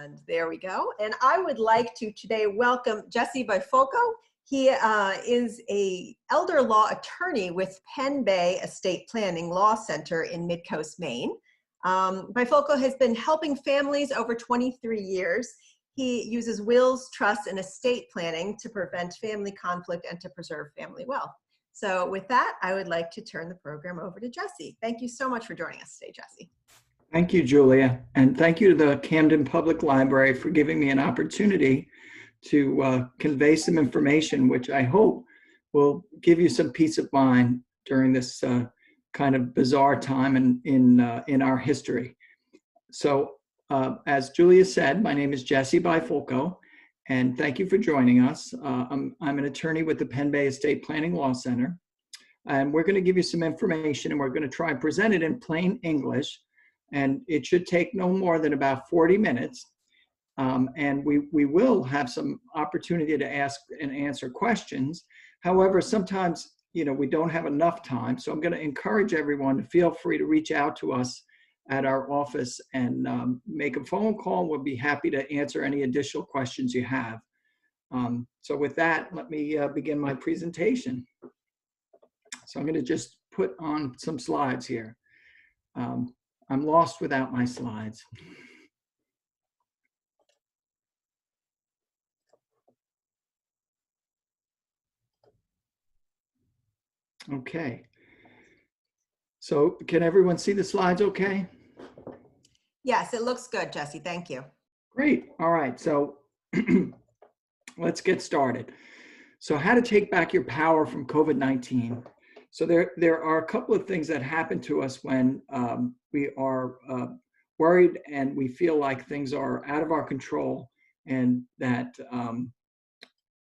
And there we go. And I would like to today welcome Jesse Bifulco. He is an elder law attorney with Penn Bay Estate Planning Law Center in Midcoast, Maine. Bifulco has been helping families over 23 years. He uses wills, trusts, and estate planning to prevent family conflict and to preserve family wealth. So with that, I would like to turn the program over to Jesse. Thank you so much for joining us today, Jesse. Thank you, Julia. And thank you to the Camden Public Library for giving me an opportunity to convey some information, which I hope will give you some peace of mind during this kind of bizarre time in our history. So as Julia said, my name is Jesse Bifulco, and thank you for joining us. I'm an attorney with the Penn Bay Estate Planning Law Center, and we're going to give you some information, and we're going to try and present it in plain English, and it should take no more than about 40 minutes. And we will have some opportunity to ask and answer questions. However, sometimes, we don't have enough time. So I'm going to encourage everyone to feel free to reach out to us at our office and make a phone call. We'll be happy to answer any additional questions you have. So with that, let me begin my presentation. So I'm going to just put on some slides here. I'm lost without my slides. Okay. So can everyone see the slides okay? Yes, it looks good, Jesse. Thank you. Great. All right. So let's get started. So how to take back your power from COVID-19. So there are a couple of things that happen to us when we are worried and we feel like things are out of our control and that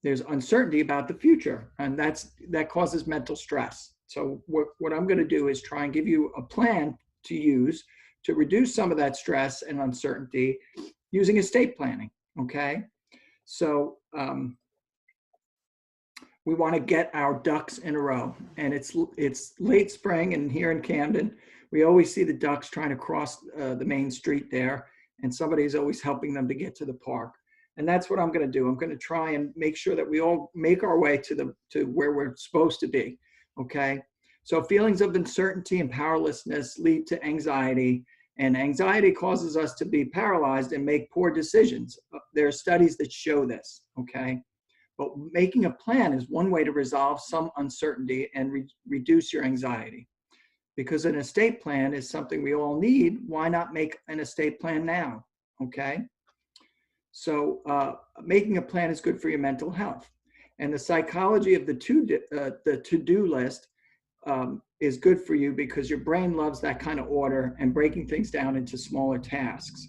there's uncertainty about the future, and that causes mental stress. So what I'm going to do is try and give you a plan to use to reduce some of that stress and uncertainty using estate planning, okay? So we want to get our ducks in a row, and it's late spring, and here in Camden, we always see the ducks trying to cross the main street there, and somebody's always helping them to get to the park. And that's what I'm going to do. I'm going to try and make sure that we all make our way to where we're supposed to be, okay? So feelings of uncertainty and powerlessness lead to anxiety, and anxiety causes us to be paralyzed and make poor decisions. There are studies that show this, okay? But making a plan is one way to resolve some uncertainty and reduce your anxiety. Because an estate plan is something we all need, why not make an estate plan now, okay? So making a plan is good for your mental health. And the psychology of the to-do list is good for you because your brain loves that kind of order and breaking things down into smaller tasks.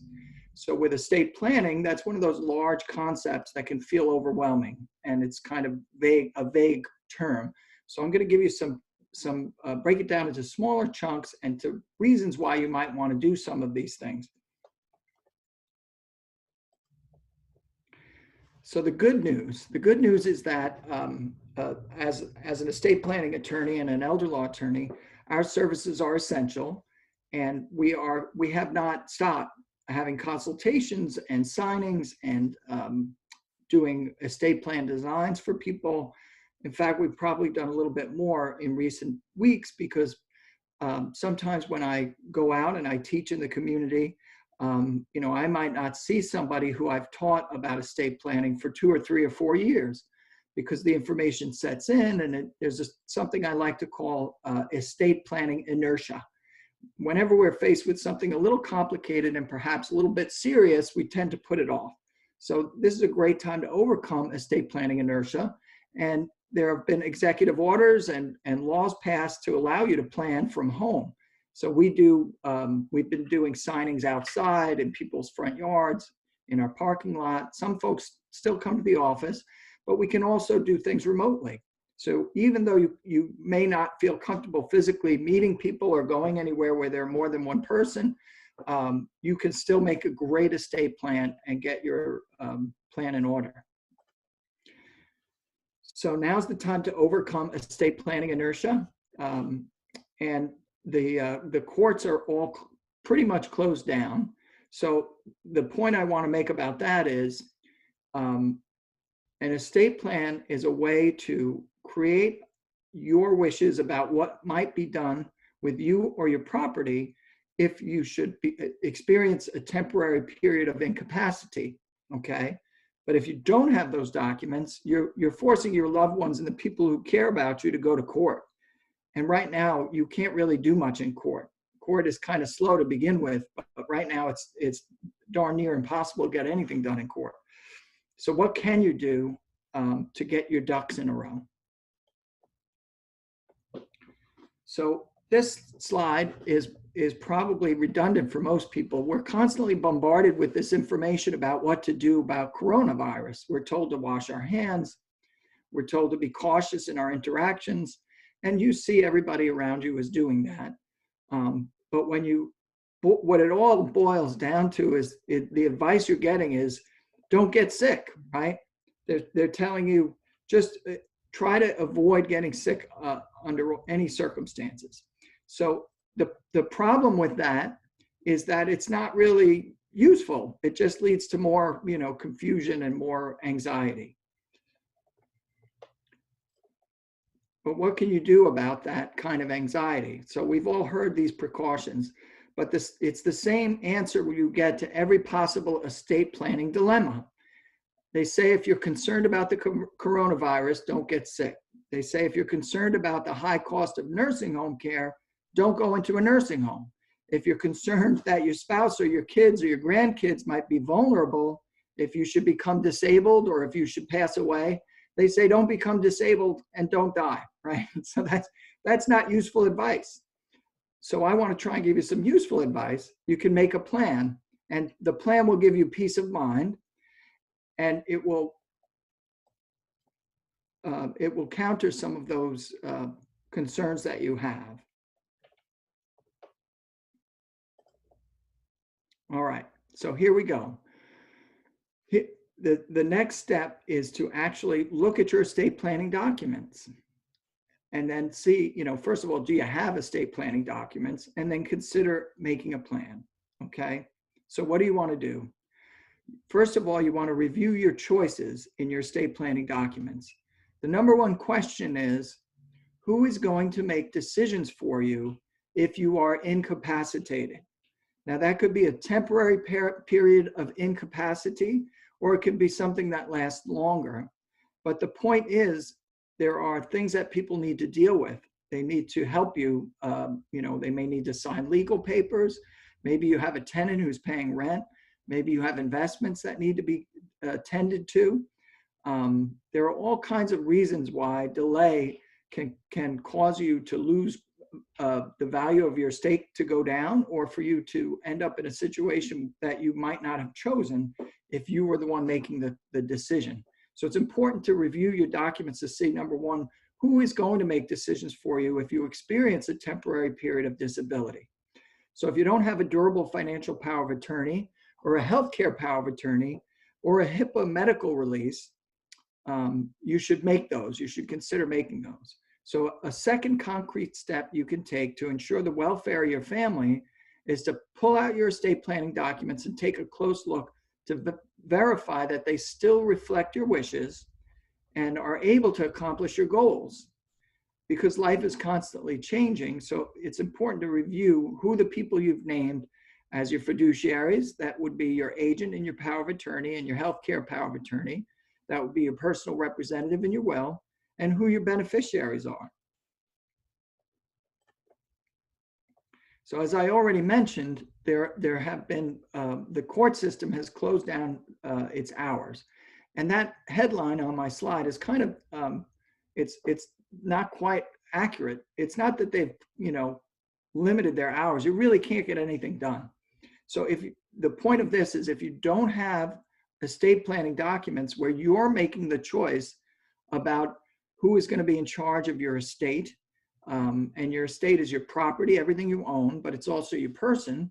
So with estate planning, that's one of those large concepts that can feel overwhelming, and it's kind of a vague term. So I'm going to give you some break it down into smaller chunks and to reasons why you might want to do some of these things. So the good news is that as an estate planning attorney and an elder law attorney, our services are essential, and we have not stopped having consultations and signings and doing estate plan designs for people. In fact, we've probably done a little bit more in recent weeks because sometimes when I go out and I teach in the community, I might not see somebody who I've taught about estate planning for 2 or 3 or 4 years because the information sets in, and there's something I like to call estate planning inertia. Whenever we're faced with something a little complicated and perhaps a little bit serious, we tend to put it off. So this is a great time to overcome estate planning inertia. And there have been executive orders and laws passed to allow you to plan from home. So we've been doing signings outside in people's front yards, in our parking lot. Some folks still come to the office, but we can also do things remotely. So even though you may not feel comfortable physically meeting people or going anywhere where there are more than one person, you can still make a great estate plan and get your plan in order. So now's the time to overcome estate planning inertia. And the courts are all pretty much closed down. So the point I want to make about that is an estate plan is a way to create your wishes about what might be done with you or your property if you should experience a temporary period of incapacity, okay? But if you don't have those documents, you're forcing your loved ones and the people who care about you to go to court. And right now, you can't really do much in court. Court is kind of slow to begin with, but right now it's darn near impossible to get anything done in court. So what can you do to get your ducks in a row? So this slide is probably redundant for most people. We're constantly bombarded with this information about what to do about coronavirus. We're told to wash our hands. We're told to be cautious in our interactions. And you see everybody around you is doing that. But what it all boils down to is the advice you're getting is don't get sick, right? They're telling you just try to avoid getting sick under any circumstances. So the problem with that is that it's not really useful. It just leads to more, confusion and more anxiety. But what can you do about that kind of anxiety? So we've all heard these precautions, but it's the same answer you get to every possible estate planning dilemma. They say if you're concerned about the coronavirus, don't get sick. They say if you're concerned about the high cost of nursing home care, don't go into a nursing home. If you're concerned that your spouse or your kids or your grandkids might be vulnerable, if you should become disabled or if you should pass away, they say don't become disabled and don't die, right? So that's not useful advice. So I want to try and give you some useful advice. You can make a plan, and the plan will give you peace of mind, and it will counter some of those concerns that you have. All right, so here we go. The next step is to actually look at your estate planning documents and then see, first of all, do you have estate planning documents? And then consider making a plan, okay? So what do you want to do? First of all, you want to review your choices in your estate planning documents. The number one question is, who is going to make decisions for you if you are incapacitated? Now, that could be a temporary period of incapacity, or it could be something that lasts longer. But the point is, there are things that people need to deal with. They need to help you. They may need to sign legal papers. Maybe you have a tenant who's paying rent. Maybe you have investments that need to be attended to. There are all kinds of reasons why delay can cause you to lose the value of your estate to go down, or for you to end up in a situation that you might not have chosen if you were the one making the decision. So it's important to review your documents to see, number one, who is going to make decisions for you if you experience a temporary period of disability. So if you don't have a durable financial power of attorney, or a healthcare power of attorney, or a HIPAA medical release, you should make those. You should consider making those. So a second concrete step you can take to ensure the welfare of your family is to pull out your estate planning documents and take a close look to verify that they still reflect your wishes and are able to accomplish your goals. Because life is constantly changing, so it's important to review who the people you've named as your fiduciaries. That would be your agent and your power of attorney and your healthcare power of attorney. That would be your personal representative in your will, and who your beneficiaries are. So as I already mentioned, there have been, the court system has closed down its hours. And that headline on my slide is kind of, it's not quite accurate. It's not that they've, limited their hours. You really can't get anything done. So the point of this is, if you don't have estate planning documents where you're making the choice about who is going to be in charge of your estate, and your estate is your property, everything you own, but it's also your person.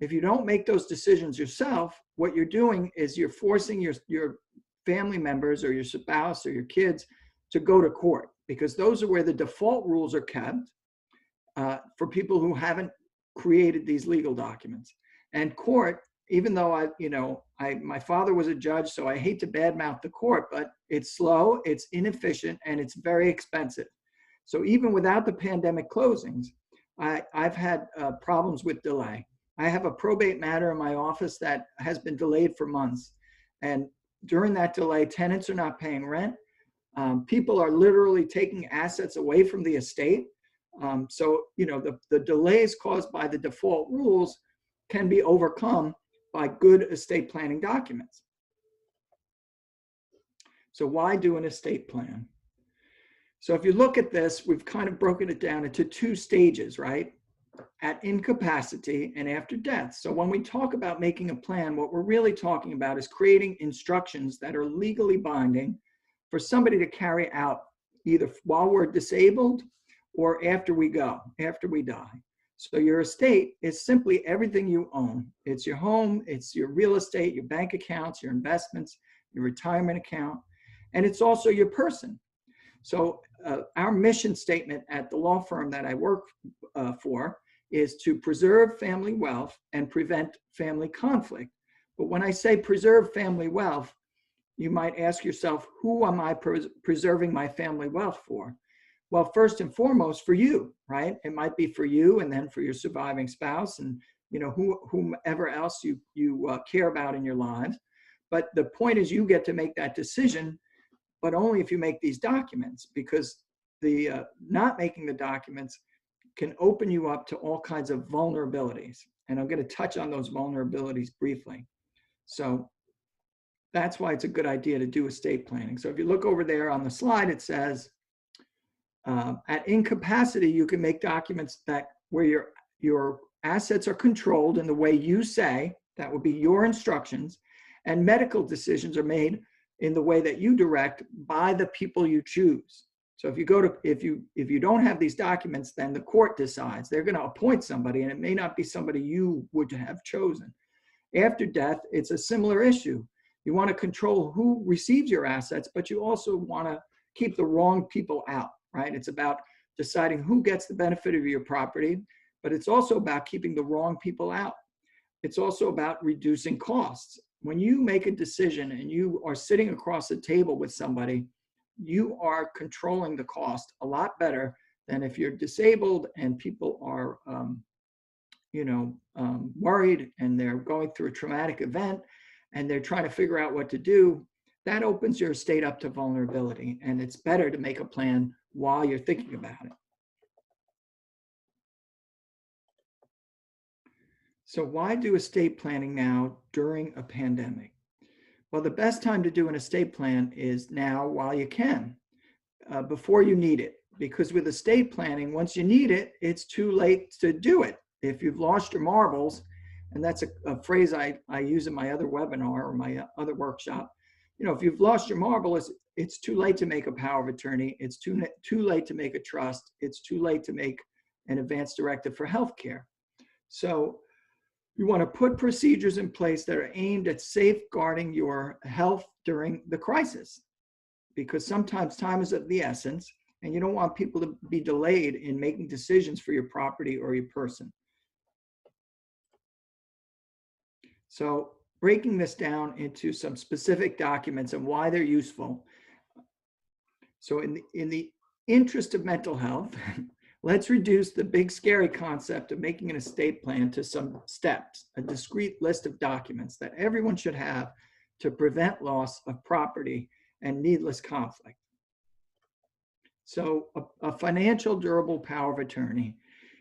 If you don't make those decisions yourself, what you're doing is you're forcing your family members or your spouse or your kids to go to court, because those are where the default rules are kept for people who haven't created these legal documents. And court even though my father was a judge, so I hate to badmouth the court, but it's slow, it's inefficient, and it's very expensive. So even without the pandemic closings, I've had problems with delay. I have a probate matter in my office that has been delayed for months. And during that delay, tenants are not paying rent. People are literally taking assets away from the estate. So, the delays caused by the default rules can be overcome by good estate planning documents. So why do an estate plan? So if you look at this, we've kind of broken it down into two stages, right? At incapacity and after death. So when we talk about making a plan, what we're really talking about is creating instructions that are legally binding for somebody to carry out either while we're disabled or after we die. So your estate is simply everything you own. It's your home, it's your real estate, your bank accounts, your investments, your retirement account, and it's also your person. So our mission statement at the law firm that I work for is to preserve family wealth and prevent family conflict. But when I say preserve family wealth, you might ask yourself, who am I preserving my family wealth for? Well, first and foremost, for you, right? It might be for you, and then for your surviving spouse, and whomever else you care about in your lives. But the point is, you get to make that decision, but only if you make these documents, because the not making the documents can open you up to all kinds of vulnerabilities. And I'm going to touch on those vulnerabilities briefly. So that's why it's a good idea to do estate planning. So if you look over there on the slide, it says, at incapacity, you can make documents where your assets are controlled in the way you say, that would be your instructions, and medical decisions are made in the way that you direct by the people you choose. So if you don't have these documents, then the court decides. They're going to appoint somebody, and it may not be somebody you would have chosen. After death, it's a similar issue. You want to control who receives your assets, but you also want to keep the wrong people out, right? It's about deciding who gets the benefit of your property, but it's also about keeping the wrong people out. It's also about reducing costs. When you make a decision and you are sitting across the table with somebody, you are controlling the cost a lot better than if you're disabled and people are, worried and they're going through a traumatic event and they're trying to figure out what to do. That opens your estate up to vulnerability, and it's better to make a plan while you're thinking about it. So why do estate planning now during a pandemic? Well, the best time to do an estate plan is now while you can, before you need it. Because with estate planning, once you need it, it's too late to do it. If you've lost your marbles, and that's a phrase I use in my other webinar or my other workshop, if you've lost your marbles, it's too late to make a power of attorney. It's too late to make a trust. It's too late to make an advance directive for healthcare. So you want to put procedures in place that are aimed at safeguarding your health during the crisis, because sometimes time is of the essence, and you don't want people to be delayed in making decisions for your property or your person. So breaking this down into some specific documents and why they're useful. So in the interest of mental health, let's reduce the big scary concept of making an estate plan to some steps, a discrete list of documents that everyone should have to prevent loss of property and needless conflict. So a financial durable power of attorney.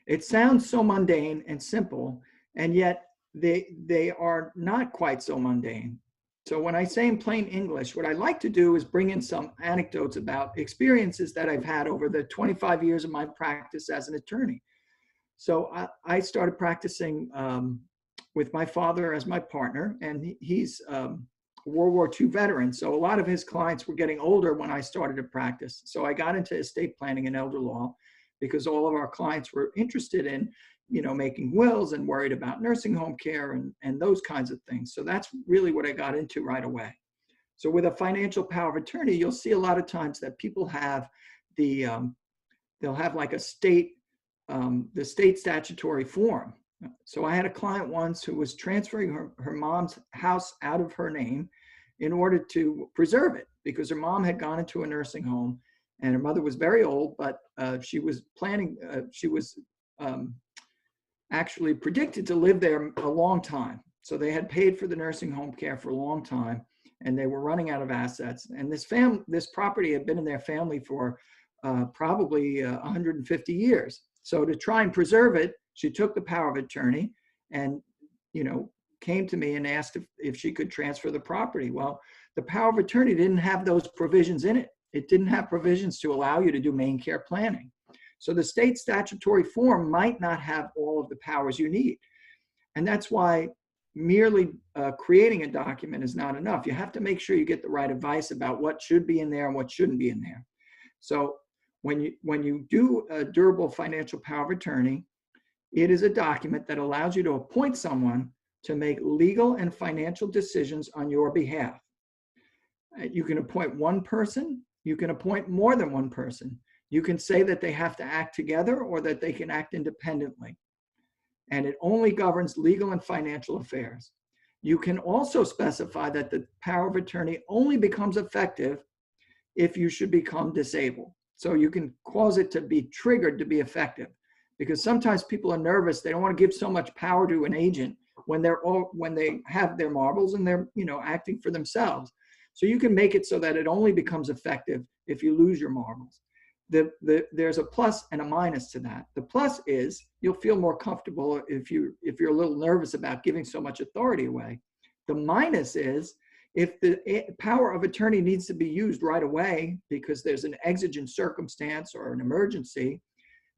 It sounds so mundane and simple, and yet they are not quite so mundane. So when I say in plain English, what I like to do is bring in some anecdotes about experiences that I've had over the 25 years of my practice as an attorney. So I started practicing with my father as my partner, and he's a World War II veteran. So a lot of his clients were getting older when I started to practice. So I got into estate planning and elder law because all of our clients were interested in making wills and worried about nursing home care and those kinds of things. So that's really what I got into right away. So with a financial power of attorney, you'll see a lot of times that people have they'll have like a the state statutory form. So I had a client once who was transferring her mom's house out of her name in order to preserve it, because her mom had gone into a nursing home and her mother was very old, but she was actually predicted to live there a long time. So they had paid for the nursing home care for a long time, and they were running out of assets. And this property had been in their family for probably 150 years. So to try and preserve it, she took the power of attorney and, came to me and asked if she could transfer the property. Well, the power of attorney didn't have those provisions in it. It didn't have provisions to allow you to do Maine care planning. So the state statutory form might not have all of the powers you need. And that's why merely creating a document is not enough. You have to make sure you get the right advice about what should be in there and what shouldn't be in there. So when you do a durable financial power of attorney, it is a document that allows you to appoint someone to make legal and financial decisions on your behalf. You can appoint one person. You can appoint more than one person. You can say that they have to act together or that they can act independently. And it only governs legal and financial affairs. You can also specify that the power of attorney only becomes effective if you should become disabled. So you can cause it to be triggered to be effective, because sometimes people are nervous. They don't want to give so much power to an agent when they have their marbles and they're acting for themselves. So you can make it so that it only becomes effective if you lose your marbles. There's a plus and a minus to that. The plus is you'll feel more comfortable if you're a little nervous about giving so much authority away. The minus is if the power of attorney needs to be used right away because there's an exigent circumstance or an emergency,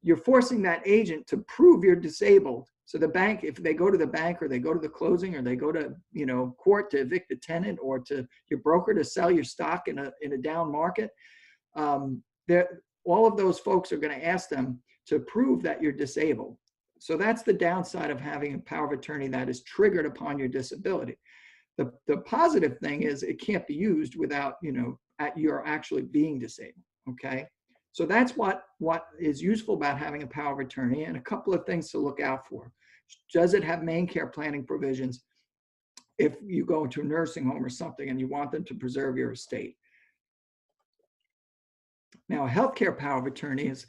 you're forcing that agent to prove you're disabled. So the bank, if they go to the bank or they go to the closing or they go to court to evict the tenant or to your broker to sell your stock in a down market, all of those folks are going to ask them to prove that you're disabled. So that's the downside of having a power of attorney that is triggered upon your disability. The positive thing is it can't be used without you're actually being disabled. Okay. So that's what is useful about having a power of attorney, and a couple of things to look out for. Does it have Maine care planning provisions if you go into a nursing home or something and you want them to preserve your estate? Now, a healthcare power of attorney is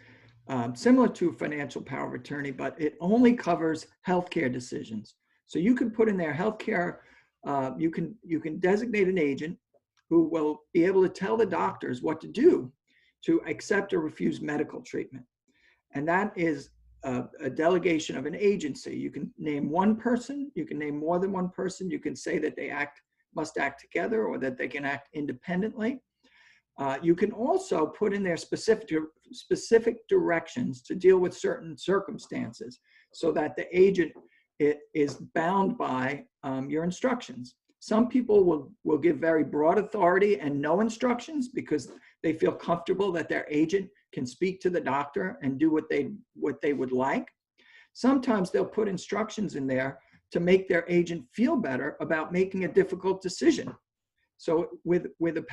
similar to financial power of attorney, but it only covers healthcare decisions. So you can put in there healthcare, you can designate an agent who will be able to tell the doctors what to do to accept or refuse medical treatment. And that is a delegation of an agency. You can name one person, you can name more than one person, you can say that they must act together or that they can act independently. You can also put in there specific directions to deal with certain circumstances so that the agent is bound by your instructions. Some people will give very broad authority and no instructions because they feel comfortable that their agent can speak to the doctor and do what they would like. Sometimes they'll put instructions in there to make their agent feel better about making a difficult decision. So with a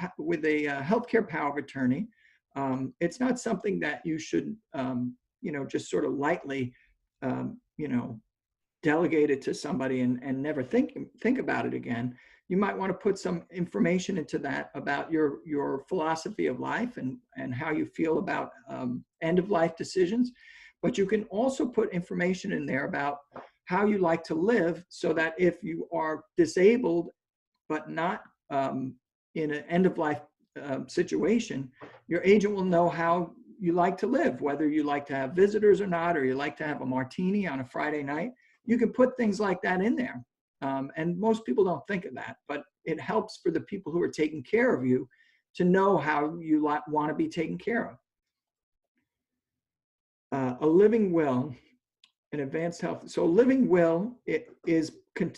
healthcare power of attorney, it's not something that you should just sort of lightly delegate it to somebody and never think about it again. You might want to put some information into that about your philosophy of life and how you feel about end of life decisions. But you can also put information in there about how you like to live, so that if you are disabled but not in an end of life situation, your agent will know how you like to live, whether you like to have visitors or not, or you like to have a martini on a Friday night. You can put things like that in there. And most people don't think of that, but it helps for the people who are taking care of you to know how you want to be taken care of. A living will, an advanced health. So a living will, it is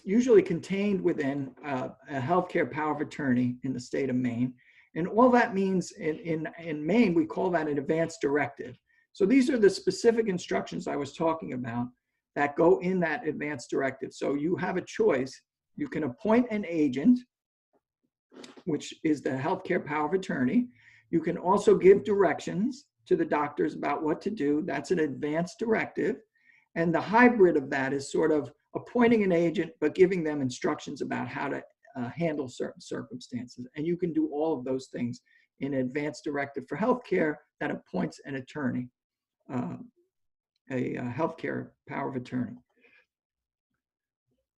usually contained within a healthcare power of attorney in the state of Maine. And all that means in Maine, we call that an advance directive. So these are the specific instructions I was talking about that go in that advance directive. So you have a choice. You can appoint an agent, which is the healthcare power of attorney. You can also give directions to the doctors about what to do. That's an advance directive. And the hybrid of that is sort of appointing an agent, but giving them instructions about how to handle certain circumstances. And you can do all of those things in an advanced directive for healthcare that appoints an attorney, a healthcare power of attorney.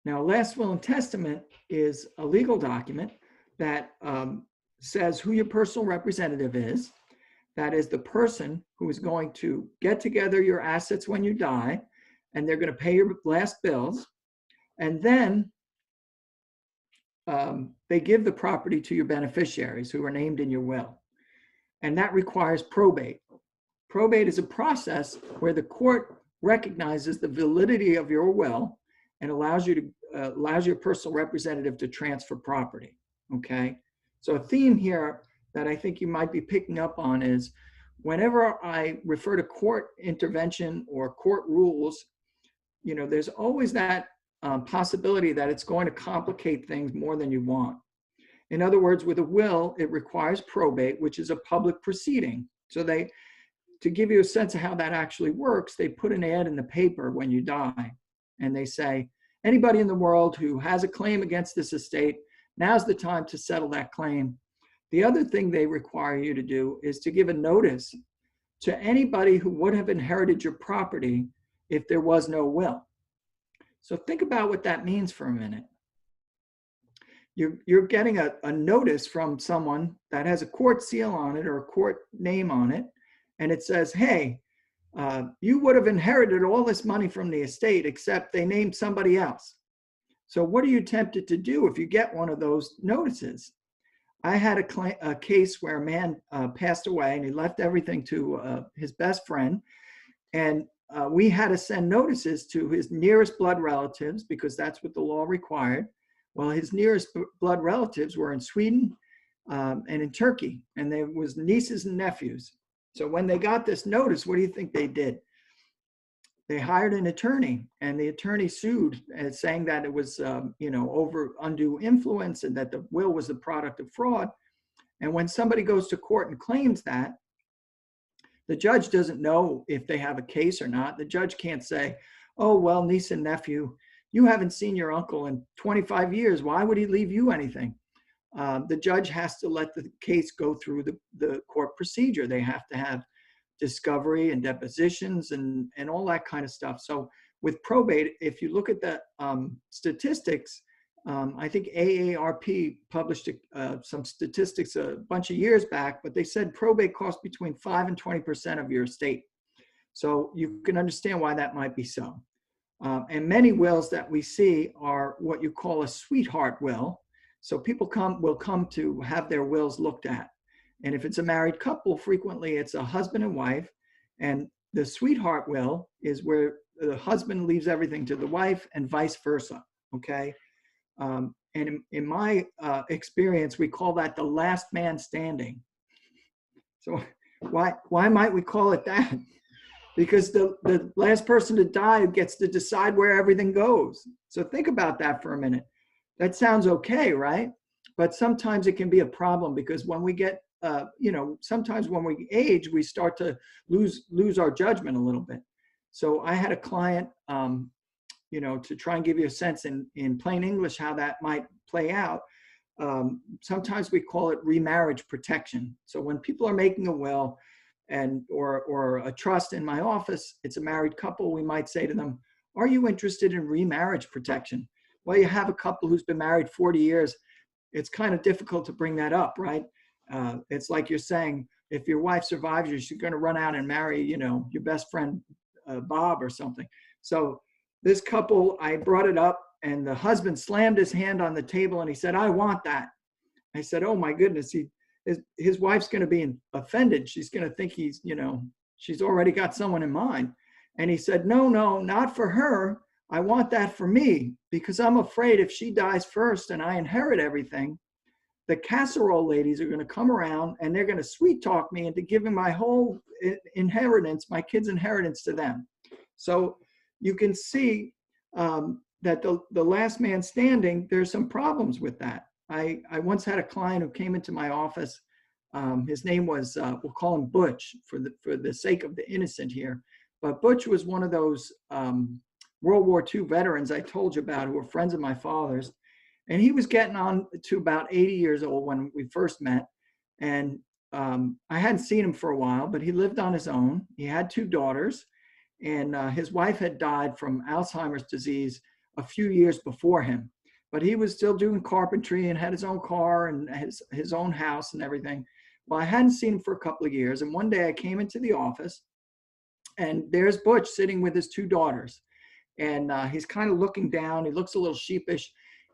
Now, last will and testament is a legal document that says who your personal representative is. That is the person who is going to get together your assets when you die, and they're going to pay your last bills. And then they give the property to your beneficiaries who are named in your will. And that requires probate. Probate is a process where the court recognizes the validity of your will and allows your personal representative to transfer property. Okay, so a theme here that I think you might be picking up on is whenever I refer to court intervention or court rules, you know, there's always that possibility that it's going to complicate things more than you want. In other words, with a will, it requires probate, which is a public proceeding. So to give you a sense of how that actually works, they put an ad in the paper when you die, and they say, anybody in the world who has a claim against this estate, now's the time to settle that claim. The other thing they require you to do is to give a notice to anybody who would have inherited your property if there was no will. So think about what that means for a minute. You're getting a notice from someone that has a court seal on it or a court name on it, and it says, hey, you would have inherited all this money from the estate, except they named somebody else. So what are you tempted to do if you get one of those notices? I had a case where a man passed away, and he left everything to his best friend. And we had to send notices to his nearest blood relatives because that's what the law required. Well, his nearest blood relatives were in Sweden and in Turkey, and there was nieces and nephews. So when they got this notice, what do you think they did? They hired an attorney, and the attorney sued, saying that it was, over undue influence and that the will was the product of fraud. And when somebody goes to court and claims that, the judge doesn't know if they have a case or not. The judge can't say, oh, well, niece and nephew, you haven't seen your uncle in 25 years. Why would he leave you anything? The judge has to let the case go through the court procedure. They have to have discovery and depositions and all that kind of stuff. So with probate, if you look at the statistics, I think AARP published some statistics a bunch of years back, but they said probate costs between 5 and 20% of your estate. So you can understand why that might be so. And many wills that we see are what you call a sweetheart will. So people will come to have their wills looked at. And if it's a married couple, frequently it's a husband and wife. And the sweetheart will is where the husband leaves everything to the wife and vice versa, okay? And in my experience, we call that the last man standing. So why might we call it that? Because the last person to die gets to decide where everything goes. So think about that for a minute. That sounds okay, right? But sometimes it can be a problem because when we get, sometimes when we age, we start to lose our judgment a little bit. So I had a client, to try and give you a sense in plain English how that might play out. Sometimes we call it remarriage protection. So when people are making a will or a trust in my office, it's a married couple, we might say to them, are you interested in remarriage protection? Well, you have a couple who's been married 40 years. It's kind of difficult to bring that up, right? It's like you're saying, if your wife survives you, she's going to run out and marry, your best friend, Bob or something. So this couple, I brought it up, and the husband slammed his hand on the table and he said, I want that. I said, oh my goodness, his wife's going to be offended. She's going to think she's already got someone in mind. And he said, no, not for her. I want that for me, because I'm afraid if she dies first and I inherit everything, the casserole ladies are going to come around and they're going to sweet talk me into giving my whole inheritance, my kids' inheritance, to them. So you can see that the last man standing, there's some problems with that. I once had a client who came into my office. His name was, we'll call him Butch for the sake of the innocent here. But Butch was one of those World War II veterans I told you about who were friends of my father's. And he was getting on to about 80 years old when we first met. And I hadn't seen him for a while, but he lived on his own. He had 2 daughters, and his wife had died from Alzheimer's disease a few years before him. But he was still doing carpentry and had his own car and his own house and everything. Well, I hadn't seen him for a couple of years. And one day I came into the office, and there's Butch sitting with his 2 daughters. And he's kind of looking down. He looks a little sheepish,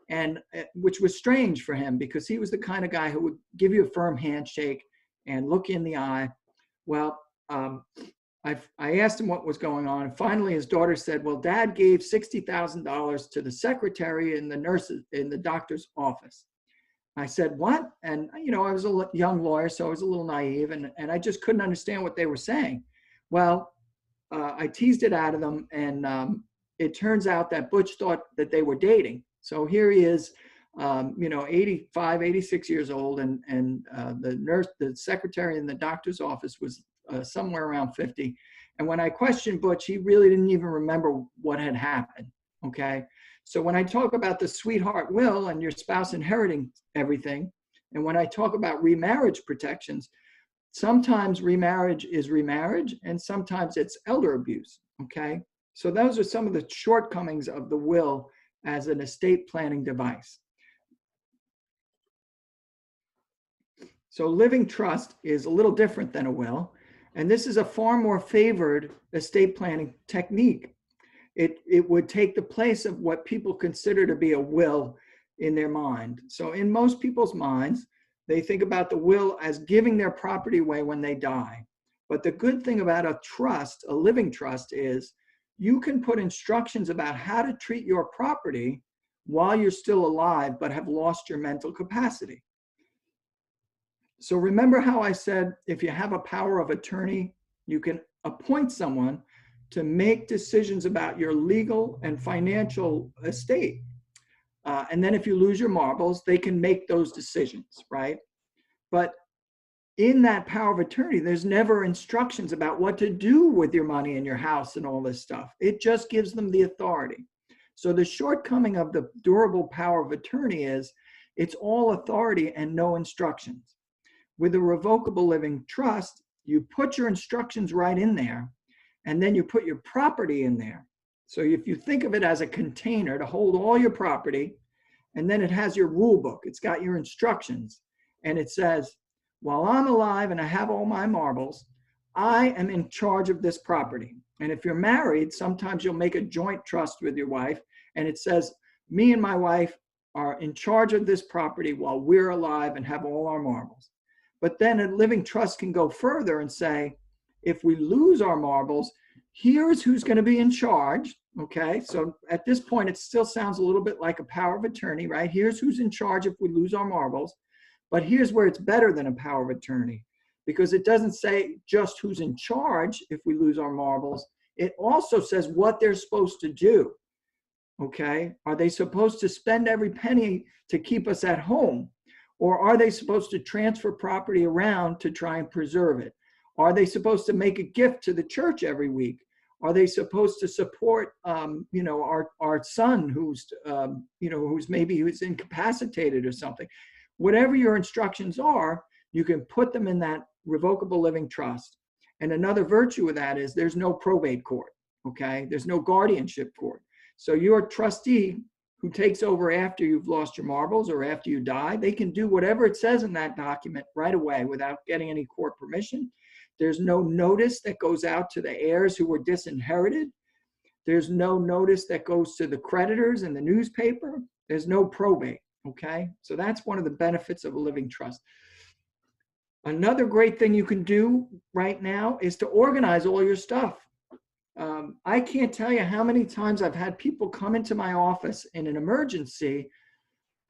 and which was strange for him because he was the kind of guy who would give you a firm handshake and look you in the eye. Well, I asked him what was going on. And finally, his daughter said, well, Dad gave $60,000 to the secretary and the nurses in the doctor's office. I said, what? And, you know, I was a young lawyer, so I was a little naive, and I just couldn't understand what they were saying. Well, I teased it out of them, and it turns out that Butch thought that they were dating. So here he is, you know, 85, 86 years old, and the nurse, the secretary in the doctor's office was somewhere around 50. And when I questioned Butch, he really didn't even remember what had happened, okay? So when I talk about the sweetheart will and your spouse inheriting everything, and when I talk about remarriage protections, sometimes remarriage is remarriage, and sometimes it's elder abuse, okay? So those are some of the shortcomings of the will as an estate planning device. So living trust is a little different than a will, and this is a far more favored estate planning technique. It would take the place of what people consider to be a will in their mind. So in most people's minds, they think about the will as giving their property away when they die. But the good thing about a trust, a living trust, is you can put instructions about how to treat your property while you're still alive but have lost your mental capacity. So remember how I said if you have a power of attorney, you can appoint someone to make decisions about your legal and financial estate. And then if you lose your marbles, they can make those decisions, right? But in that power of attorney, there's never instructions about what to do with your money and your house and all this stuff. It just gives them the authority. So the shortcoming of the durable power of attorney is it's all authority and no instructions. With a revocable living trust, you put your instructions right in there, and then you put your property in there. So if you think of it as a container to hold all your property, and then it has your rule book, it's got your instructions, and it says, while I'm alive and I have all my marbles, I am in charge of this property. And if you're married, sometimes you'll make a joint trust with your wife, and it says, me and my wife are in charge of this property while we're alive and have all our marbles. But then a living trust can go further and say, if we lose our marbles, here's who's going to be in charge, okay? So at this point, it still sounds a little bit like a power of attorney, right? Here's who's in charge if we lose our marbles. But here's where it's better than a power of attorney, because it doesn't say just who's in charge if we lose our marbles. It also says what they're supposed to do, okay? Are they supposed to spend every penny to keep us at home? Or are they supposed to transfer property around to try and preserve it? Are they supposed to make a gift to the church every week? Are they supposed to support, you know, our son who's, you know, who's incapacitated or something? Whatever your instructions are, you can put them in that revocable living trust. And another virtue of that is there's no probate court, okay? There's no guardianship court. So your trustee who takes over after you've lost your marbles or after you die, they can do whatever it says in that document right away without getting any court permission. There's no notice that goes out to the heirs who were disinherited. There's no notice that goes to the creditors in the newspaper. There's no probate, okay? So that's one of the benefits of a living trust. Another great thing you can do right now is to organize all your stuff. I can't tell you how many times I've had people come into my office in an emergency.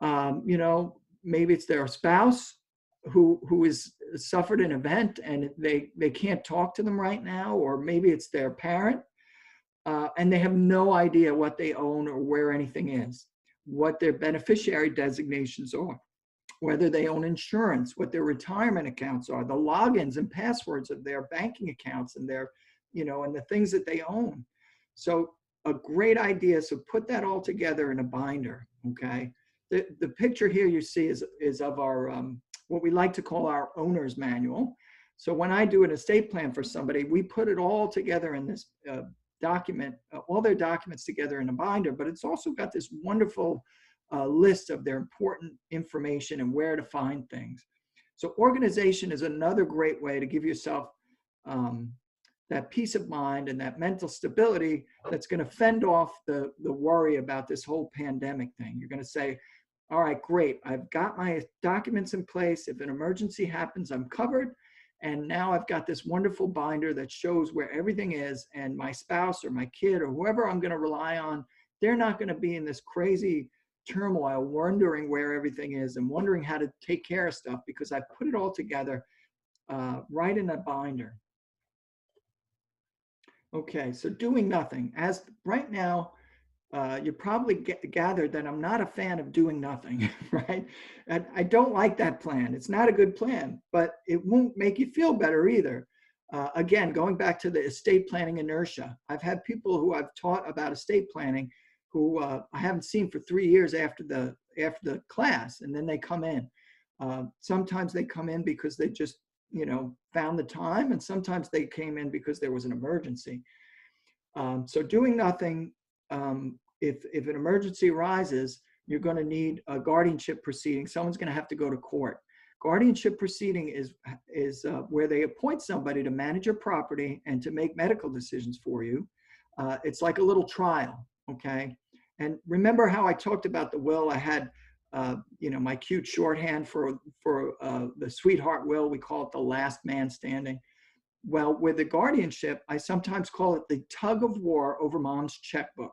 You know, maybe it's their spouse who has suffered an event and they can't talk to them right now, or maybe it's their parent, and they have no idea what they own or where anything is, what their beneficiary designations are, whether they own insurance, what their retirement accounts are, the logins and passwords of their banking accounts and their and the things that they own. So a great idea. So put that all together in a binder. Okay. The picture here you see is of our, what we like to call our owner's manual. So when I do an estate plan for somebody, we put it all together in this document, all their documents together in a binder, but it's also got this wonderful list of their important information and where to find things. So organization is another great way to give yourself that peace of mind and that mental stability that's going to fend off the worry about this whole pandemic thing. You're going to say, all right, great. I've got my documents in place. If an emergency happens, I'm covered. And now I've got this wonderful binder that shows where everything is, and my spouse or my kid or whoever I'm going to rely on, they're not going to be in this crazy turmoil, wondering where everything is and wondering how to take care of stuff, because I put it all together right in a binder. Okay, so doing nothing. As right now, you probably gathered that I'm not a fan of doing nothing, right? I don't like that plan. It's not a good plan, but it won't make you feel better either. Again, going back to the estate planning inertia, I've had people who I've taught about estate planning who I haven't seen for 3 years after the class, and then they come in. Sometimes they come in because they just found the time, and sometimes they came in because there was an emergency. So doing nothing. If an emergency arises, you're going to need a guardianship proceeding. Someone's going to have to go to court. Guardianship proceeding is where they appoint somebody to manage your property and to make medical decisions for you. It's like a little trial, okay? And remember how I talked about the will? I had, my cute shorthand for the sweetheart will. We call it the last man standing. Well, with the guardianship, I sometimes call it the tug of war over mom's checkbook,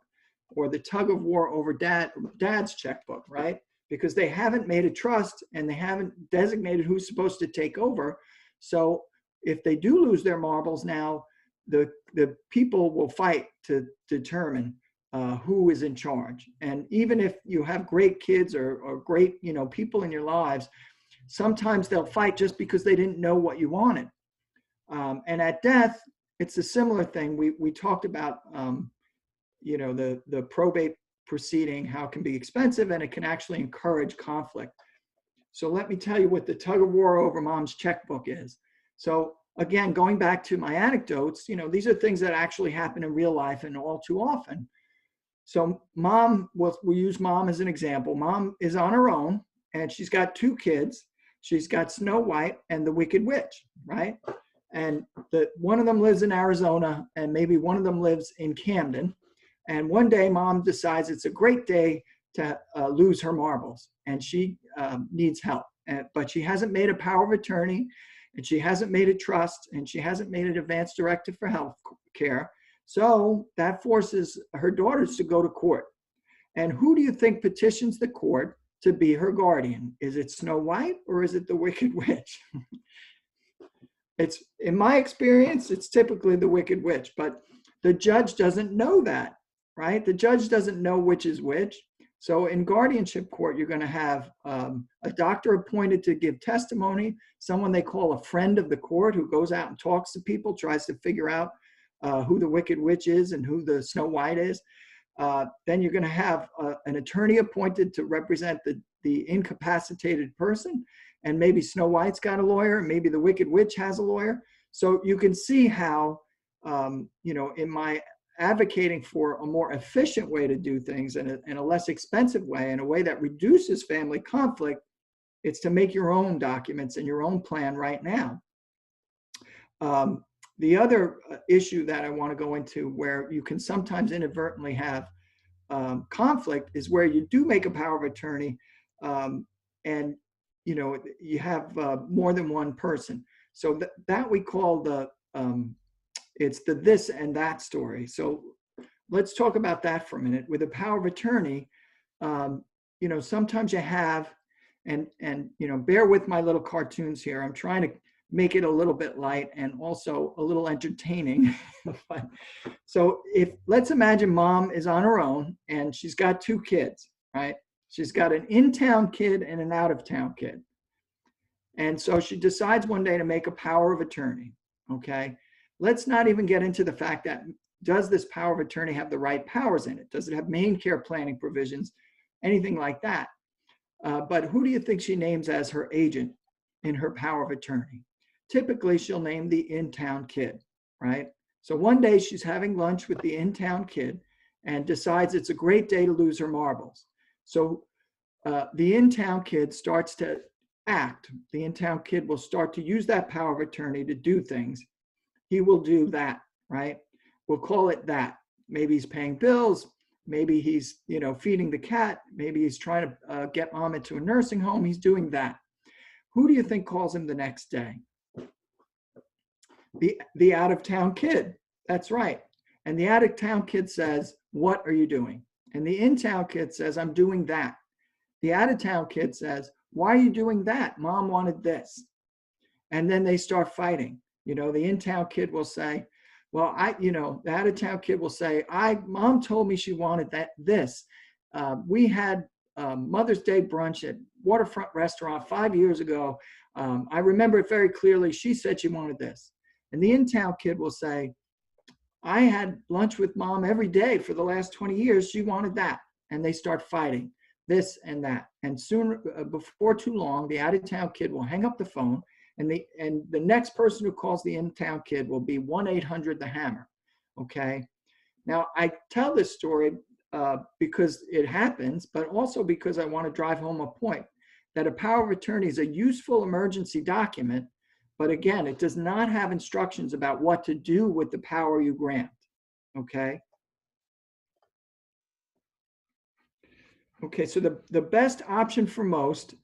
or the tug of war over dad's checkbook, right? Because they haven't made a trust and they haven't designated who's supposed to take over. So if they do lose their marbles now, the people will fight to determine who is in charge. And even if you have great kids or great people in your lives, sometimes they'll fight just because they didn't know what you wanted. And at death, it's a similar thing. We talked about the probate proceeding, how it can be expensive and it can actually encourage conflict. So let me tell you what the tug of war over mom's checkbook is. So again, going back to my anecdotes, these are things that actually happen in real life and all too often. So mom, we'll use mom as an example. Mom is on her own and she's got 2 kids. She's got Snow White and the Wicked Witch, right? And one of them lives in Arizona and maybe one of them lives in Camden. And one day mom decides it's a great day to lose her marbles and she needs help. But she hasn't made a power of attorney and she hasn't made a trust and she hasn't made an advance directive for health care. So that forces her daughters to go to court. And who do you think petitions the court to be her guardian? Is it Snow White or is it the Wicked Witch? It's, in my experience, it's typically the Wicked Witch, but the judge doesn't know that, right? The judge doesn't know which is which. So in guardianship court, you're going to have a doctor appointed to give testimony, someone they call a friend of the court who goes out and talks to people, tries to figure out who the Wicked Witch is and who the Snow White is. Then you're going to have an attorney appointed to represent the incapacitated person. And maybe Snow White's got a lawyer, maybe the Wicked Witch has a lawyer. So you can see how, in my advocating for a more efficient way to do things and a less expensive way, in a way that reduces family conflict, it's to make your own documents and your own plan right now. The other issue that I want to go into where you can sometimes inadvertently have conflict is where you do make a power of attorney and you have more than one person. So that we call it's the this and that story. So let's talk about that for a minute. With a power of attorney, sometimes you have, and bear with my little cartoons here. I'm trying to make it a little bit light and also a little entertaining. So let's imagine mom is on her own and she's got 2 kids, right? She's got an in-town kid and an out-of-town kid. And so she decides one day to make a power of attorney, okay? let's not even get into the fact that, does this power of attorney have the right powers in it? Does it have Maine care planning provisions? Anything like that. But who do you think she names as her agent in her power of attorney? Typically, she'll name the in-town kid, right? So one day she's having lunch with the in-town kid and decides it's a great day to lose her marbles. So the in-town kid starts to act. The in-town kid will start to use that power of attorney to do things. He will do that, right? We'll call it that. Maybe he's paying bills. Maybe he's, feeding the cat. Maybe he's trying to get mom into a nursing home. He's doing that. Who do you think calls him the next day? The out-of-town kid. That's right. And the out-of-town kid says, what are you doing? And the in-town kid says, I'm doing that. The out-of-town kid says, why are you doing that? Mom wanted this. And then they start fighting. The in-town kid will say, well, the out-of-town kid will say, mom told me she wanted this. We had Mother's Day brunch at Waterfront Restaurant 5 years ago. I remember it very clearly. She said she wanted this. And the in-town kid will say, I had lunch with mom every day for the last 20 years. She wanted that. And they start fighting this and that. And soon, before too long, the out-of-town kid will hang up the phone. And the next person who calls the in-town kid will be 1-800-THE-HAMMER, okay? Now, I tell this story because it happens, but also because I want to drive home a point, that a power of attorney is a useful emergency document, but again, it does not have instructions about what to do with the power you grant, okay? Okay, so the best option for most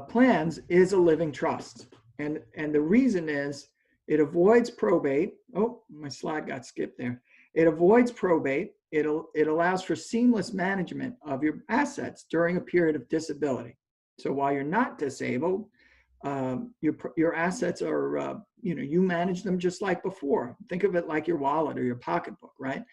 plans is a living trust. And the reason is it avoids probate. Oh, my slide got skipped there. It avoids probate. It allows for seamless management of your assets during a period of disability. So while you're not disabled, your assets are, you manage them just like before. Think of it like your wallet or your pocketbook, right?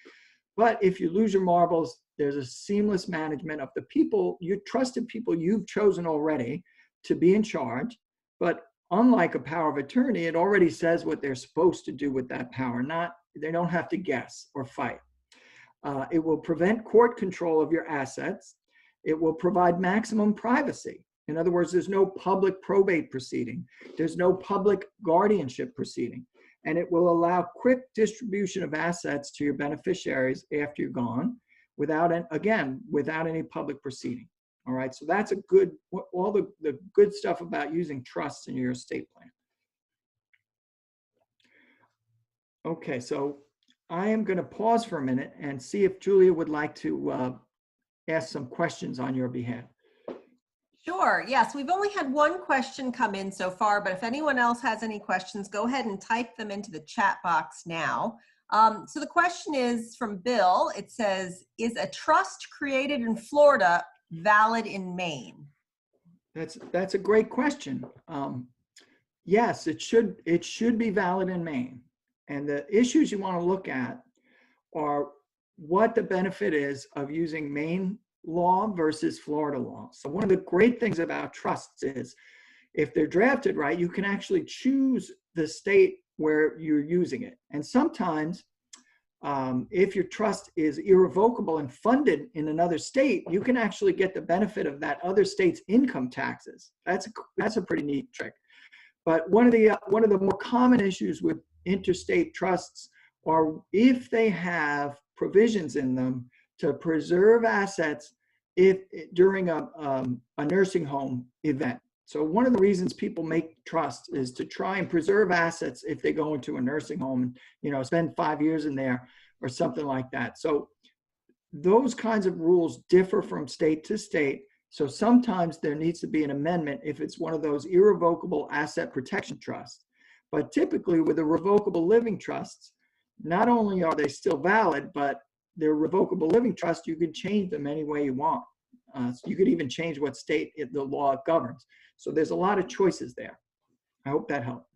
But if you lose your marbles, there's a seamless management of the people, your trusted people you've chosen already to be in charge. But unlike a power of attorney, it already says what they're supposed to do with that power. They don't have to guess or fight. It will prevent court control of your assets. It will provide maximum privacy. In other words, there's no public probate proceeding. There's no public guardianship proceeding. And it will allow quick distribution of assets to your beneficiaries after you're gone without any public proceeding. All right, so that's all the good stuff about using trusts in your estate plan. Okay, so I am going to pause for a minute and see if Julia would like to ask some questions on your behalf. Sure, yes, we've only had one question come in so far, but if anyone else has any questions, go ahead and type them into the chat box now. So the question is from Bill. It says, is a trust created in Florida valid in Maine? That's a great question. Yes, it should be valid in Maine. And the issues you want to look at are what the benefit is of using Maine law versus Florida law. So one of the great things about trusts is if they're drafted right, you can actually choose the state where you're using it. And sometimes if your trust is irrevocable and funded in another state, you can actually get the benefit of that other state's income taxes. That's a pretty neat trick. But one of the more common issues with interstate trusts are if they have provisions in them to preserve assets during a nursing home event. So one of the reasons people make trusts is to try and preserve assets if they go into a nursing home and spend 5 years in there or something like that. So those kinds of rules differ from state to state. So sometimes there needs to be an amendment if it's one of those irrevocable asset protection trusts. But typically with the revocable living trusts, not only are they still valid, but they're revocable living trusts, you can change them any way you want. So you could even change what state the law governs. So there's a lot of choices there. I hope that helped.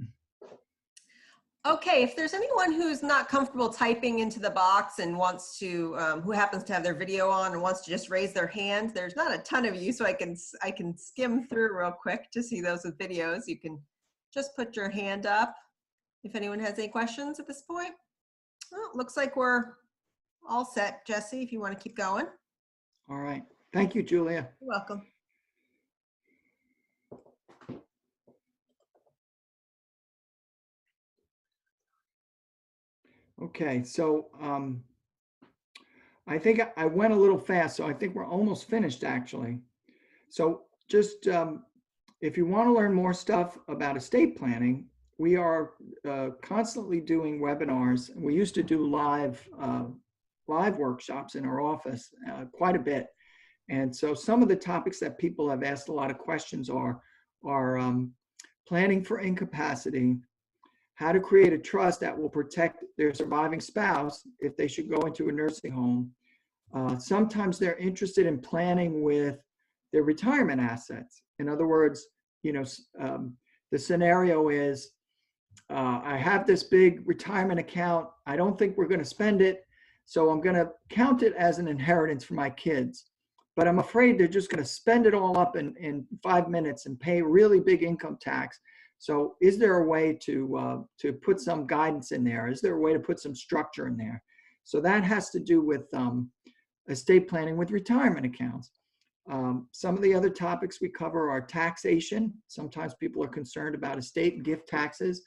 Okay, if there's anyone who's not comfortable typing into the box and wants to, who happens to have their video on and wants to just raise their hand, there's not a ton of you, so I can skim through real quick to see those with videos. You can just put your hand up. if anyone has any questions at this point. Well, looks like we're all set, Jesse, if you want to keep going. All right. Thank you, Julia. You're welcome. Okay, so I think I went a little fast, so I think we're almost finished actually. So just if you want to learn more stuff about estate planning, we are constantly doing webinars. We used to do live workshops in our office quite a bit. And so some of the topics that people have asked a lot of questions are planning for incapacity, how to create a trust that will protect their surviving spouse if they should go into a nursing home. Sometimes they're interested in planning with their retirement assets. In other words, the scenario is, I have this big retirement account. I don't think we're going to spend it, so I'm going to count it as an inheritance for my kids. But I'm afraid they're just going to spend it all up in 5 minutes and pay really big income tax. So is there a way to put some guidance in there? Is there a way to put some structure in there? So that has to do with estate planning with retirement accounts. Some of the other topics we cover are taxation. Sometimes people are concerned about estate and gift taxes,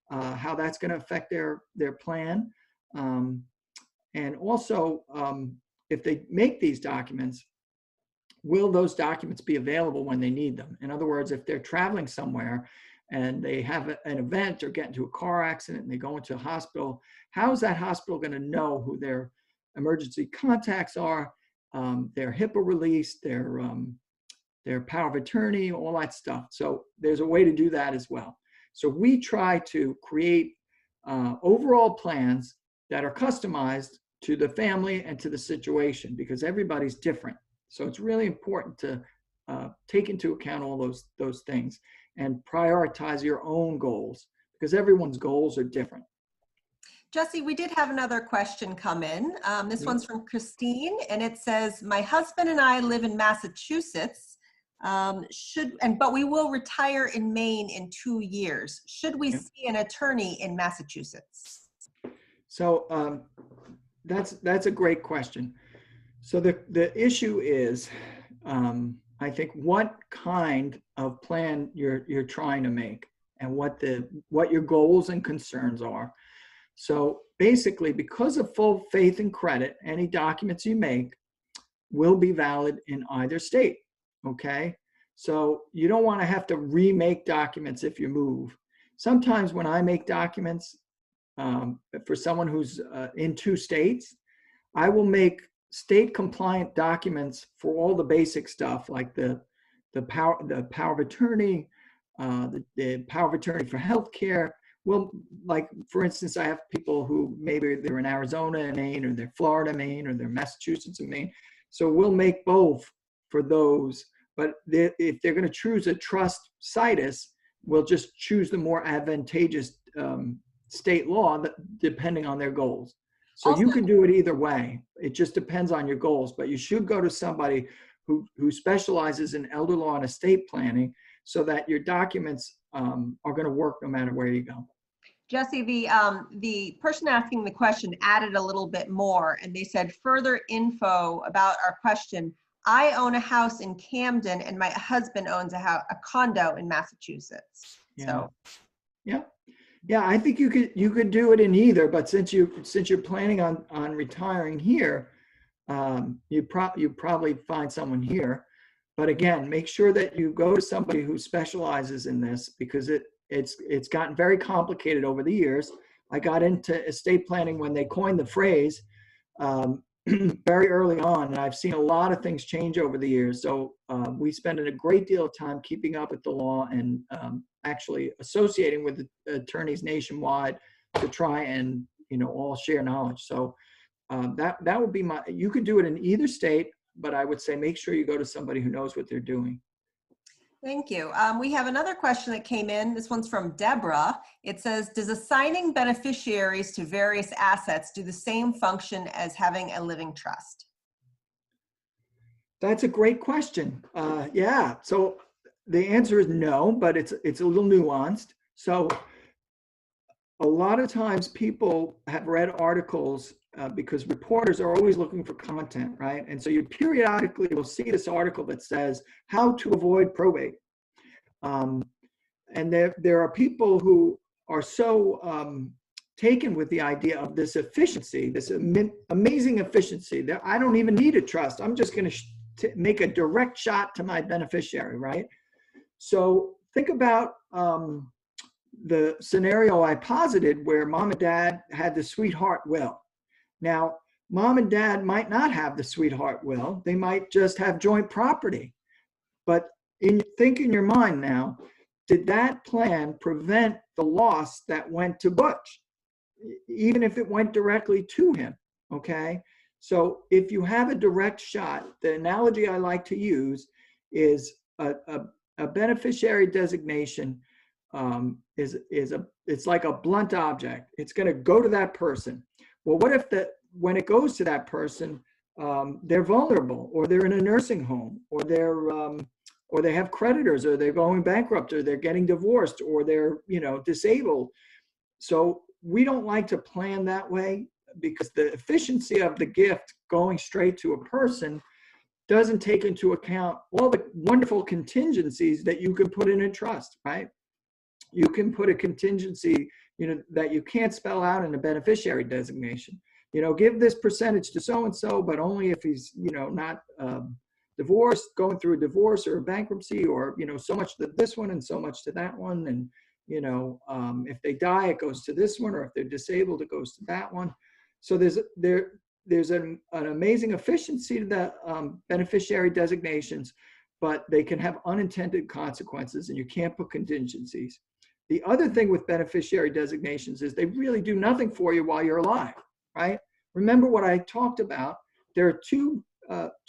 how that's going to affect their plan. And also, if they make these documents, will those documents be available when they need them? In other words, if they're traveling somewhere and they have an event or get into a car accident and they go into a hospital, how is that hospital going to know who their emergency contacts are, their HIPAA release, their power of attorney, all that stuff? So there's a way to do that as well. So we try to create overall plans that are customized to the family and to the situation, because everybody's different. So it's really important to take into account all those things and prioritize your own goals, because everyone's goals are different. Jesse, we did have another question come in. This one's from Christine, and it says, my husband and I live in Massachusetts, but we will retire in Maine in 2 years. Should we see an attorney in Massachusetts? So that's a great question. So the issue is, I think, what kind of plan you're trying to make and what your goals and concerns are. So basically, because of full faith and credit, any documents you make will be valid in either state, okay? So you don't want to have to remake documents if you move. Sometimes when I make documents for someone who's in 2 states, I will make state compliant documents for all the basic stuff, like the power of attorney, the power of attorney for healthcare. Well, like for instance, I have people who maybe they're in Arizona and Maine, or they're Florida, Maine, or they're Massachusetts and Maine. So we'll make both for those. But if they're going to choose a trust situs, we'll just choose the more advantageous state law depending on their goals. So you can do it either way. It just depends on your goals. But you should go to somebody who specializes in elder law and estate planning, so that your documents are going to work no matter where you go. Jesse, the person asking the question added a little bit more, and they said, further info about our question. I own a house in Camden, and my husband owns a condo in Massachusetts. Yeah. So, yeah, I think you could do it in either. But since you're planning on retiring here, you probably find someone here. But again, make sure that you go to somebody who specializes in this, because it's gotten very complicated over the years. I got into estate planning when they coined the phrase very early on, and I've seen a lot of things change over the years. So we spend a great deal of time keeping up with the law and actually associating with the attorneys nationwide to try and all share knowledge. So that would be you could do it in either state, but I would say make sure you go to somebody who knows what they're doing. Thank you. We have another question that came in. This one's from Deborah. It says, does assigning beneficiaries to various assets do the same function as having a living trust? That's a great question. Yeah. So the answer is no, but it's a little nuanced. So a lot of times people have read articles because reporters are always looking for content, right? And so you periodically will see this article that says how to avoid probate. And there are people who are so taken with the idea of this efficiency, this amazing efficiency that I don't even need a trust. I'm just going to make a direct shot to my beneficiary, right? So think about the scenario I posited where mom and dad had the sweetheart will. Now, mom and dad might not have the sweetheart will. They might just have joint property. But think in your mind now, did that plan prevent the loss that went to Butch, even if it went directly to him? Okay. So if you have a direct shot, the analogy I like to use is a beneficiary designation it's like a blunt object. It's going to go to that person. Well, what if when it goes to that person, they're vulnerable, or they're in a nursing home, or they have creditors, or they're going bankrupt, or they're getting divorced, or they're disabled. So we don't like to plan that way, because the efficiency of the gift going straight to a person doesn't take into account all the wonderful contingencies that you can put in a trust, right? You can put a contingency, that you can't spell out in a beneficiary designation. Give this percentage to so-and-so, but only if he's, not divorced, going through a divorce or a bankruptcy, or, so much to this one and so much to that one. And, if they die, it goes to this one, or if they're disabled, it goes to that one. So there's an amazing efficiency to the beneficiary designations, but they can have unintended consequences, and you can't put contingencies. The other thing with beneficiary designations is they really do nothing for you while you're alive, right? Remember what I talked about. There are two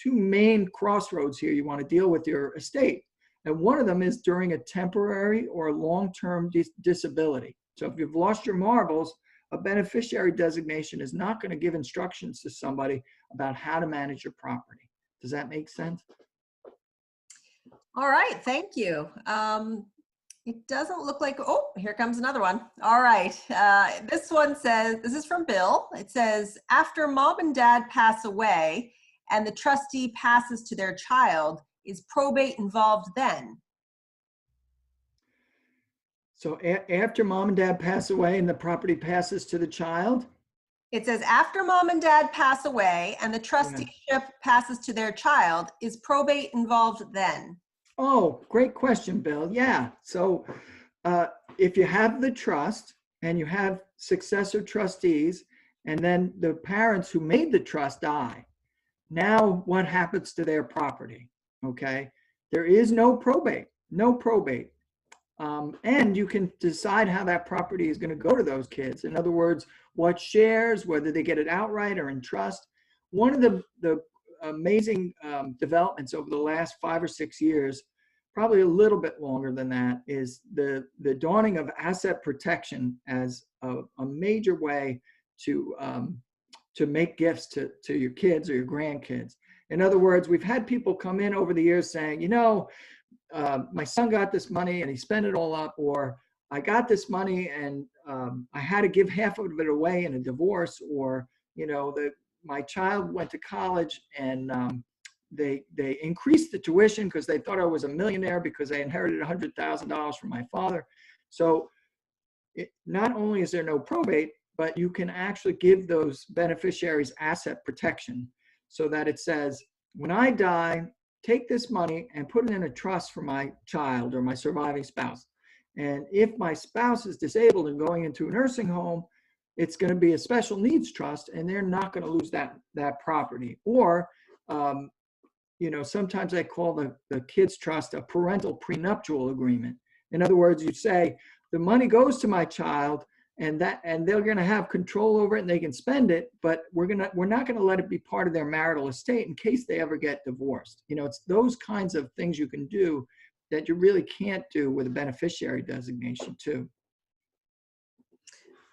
main crossroads here you want to deal with your estate. And one of them is during a temporary or long-term disability. So if you've lost your marbles, a beneficiary designation is not going to give instructions to somebody about how to manage your property. Does that make sense? All right, thank you. It doesn't look like, oh, here comes another one. All right, this one says, this is from Bill. It says, after mom and dad pass away and the trustee passes to their child, is probate involved then? So after mom and dad pass away and the property passes to the child? It says, after mom and dad pass away and the trusteeship passes to their child, is probate involved then? Oh, great question, Bill. Yeah. So if you have the trust and you have successor trustees, and then the parents who made the trust die, now what happens to their property? Okay. There is no probate, no probate. And you can decide how that property is going to go to those kids. In other words, what shares, whether they get it outright or in trust. One of the amazing developments over the last 5 or 6 years, probably a little bit longer than that, is the dawning of asset protection as a major way to make gifts to your kids or your grandkids. In other words, we've had people come in over the years saying, my son got this money and he spent it all up, or I got this money and I had to give half of it away in a divorce, or my child went to college and they increased the tuition because they thought I was a millionaire because I inherited $100,000 from my father. So not only is there no probate, but you can actually give those beneficiaries asset protection, so that it says, when I die, take this money and put it in a trust for my child or my surviving spouse. And if my spouse is disabled and going into a nursing home, it's going to be a special needs trust, and they're not going to lose that property. Or, sometimes I call the kids' trust a parental prenuptial agreement. In other words, you say the money goes to my child, and they're going to have control over it and they can spend it, but we're not going to let it be part of their marital estate in case they ever get divorced. It's those kinds of things you can do that you really can't do with a beneficiary designation too.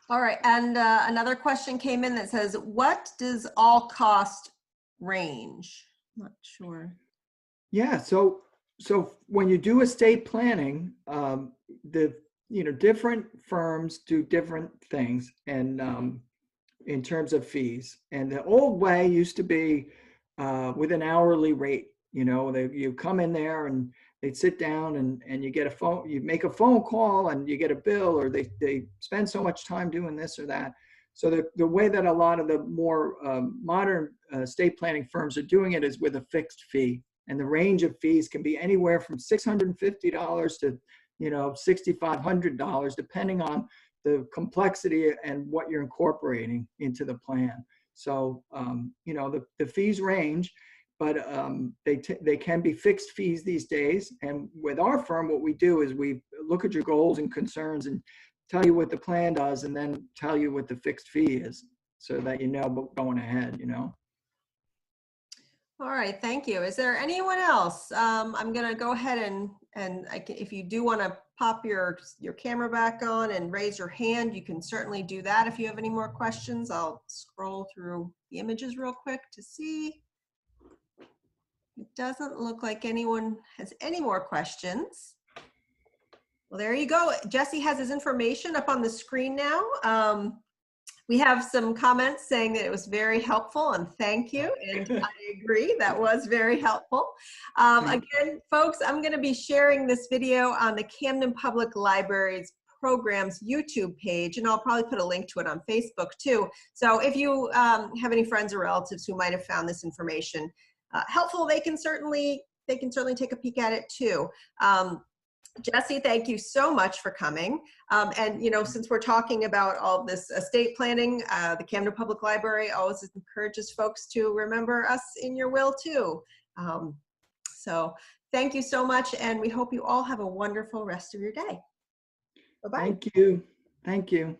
All right, and another question came in that says, what does all cost range? Not sure. Yeah, so when you do estate planning, different firms do different things, and in terms of fees. And the old way used to be with an hourly rate. You come in there and they'd sit down and you get a phone, you make a phone call and you get a bill, or they spend so much time doing this or that. So the way that a lot of the more modern estate planning firms are doing it is with a fixed fee. And the range of fees can be anywhere from $650 to $6,500, depending on the complexity and what you're incorporating into the plan. So the fees range, but they can be fixed fees these days. And with our firm, what we do is we look at your goals and concerns and tell you what the plan does, and then tell you what the fixed fee is, so that going ahead. All right, thank you. Is there anyone else? I'm going to go ahead and if you do want to pop your camera back on and raise your hand, you can certainly do that. If you have any more questions, I'll scroll through the images real quick to see. It doesn't look like anyone has any more questions. Well, there you go. Jesse has his information up on the screen now. We have some comments saying that it was very helpful, and thank you. And I agree, that was very helpful. Again, folks, I'm going to be sharing this video on the Camden Public Library's programs YouTube page, and I'll probably put a link to it on Facebook too. So if you have any friends or relatives who might have found this information helpful, they can certainly take a peek at it too. Jesse, thank you so much for coming. And since we're talking about all this estate planning, the Camden Public Library always encourages folks to remember us in your will too. So thank you so much, and we hope you all have a wonderful rest of your day. Bye-bye. Thank you. Thank you.